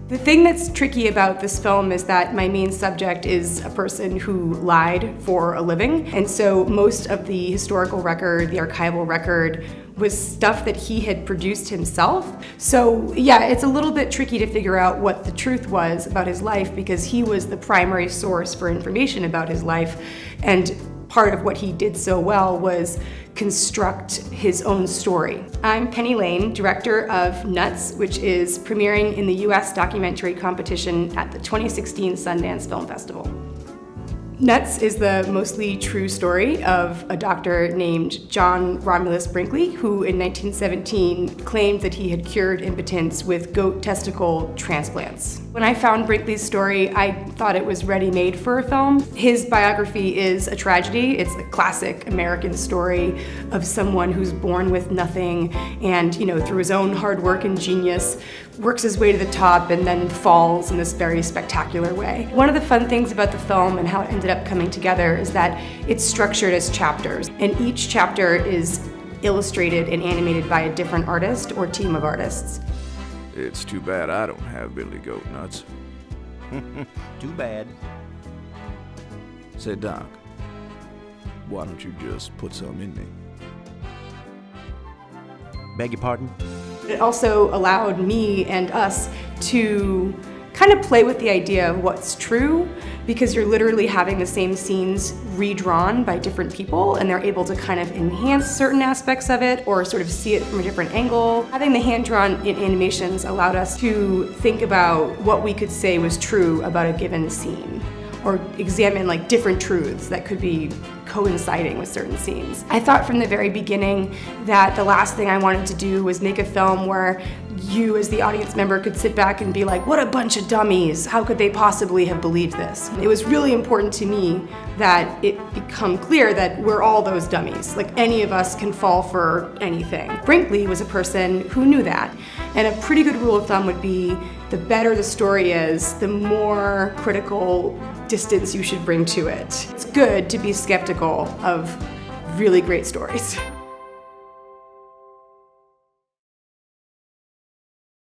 The thing that's tricky about this film is that my main subject is a person who lied for a living. And so most of the historical record, the archival record, was stuff that he had produced himself. So yeah, it's a little bit tricky to figure out what the truth was about his life because he was the primary source for information about his life. And part of what he did so well was construct his own story. I'm Penny Lane, director of Nuts, which is premiering in the US documentary competition at the 2016 Sundance Film Festival. Nuts is the mostly true story of a doctor named John Romulus Brinkley, who in 1917 claimed that he had cured impotence with goat testicle transplants. When I found Brinkley's story, I thought it was ready-made for a film. His biography is a tragedy. It's a classic American story of someone who's born with nothing and, through his own hard work and genius, works his way to the top and then falls in this very spectacular way. One of the fun things about the film and how it ended up coming together is that it's structured as chapters, and each chapter is illustrated and animated by a different artist or team of artists. It's too bad I don't have Billy Goat Nuts. Too bad. Say, Doc, why don't you just put some in me? Beg your pardon? It also allowed me and us to kind of play with the idea of what's true, because you're literally having the same scenes redrawn by different people and they're able to kind of enhance certain aspects of it or sort of see it from a different angle. Having the hand-drawn animations allowed us to think about what we could say was true about a given scene, or examine different truths that could be coinciding with certain scenes. I thought from the very beginning that the last thing I wanted to do was make a film where you as the audience member could sit back and be like, what a bunch of dummies, how could they possibly have believed this? It was really important to me that it become clear that we're all those dummies. Any of us can fall for anything. Brinkley was a person who knew that, and a pretty good rule of thumb would be the better the story is, the more critical distance you should bring to it. It's good to be skeptical of really great stories.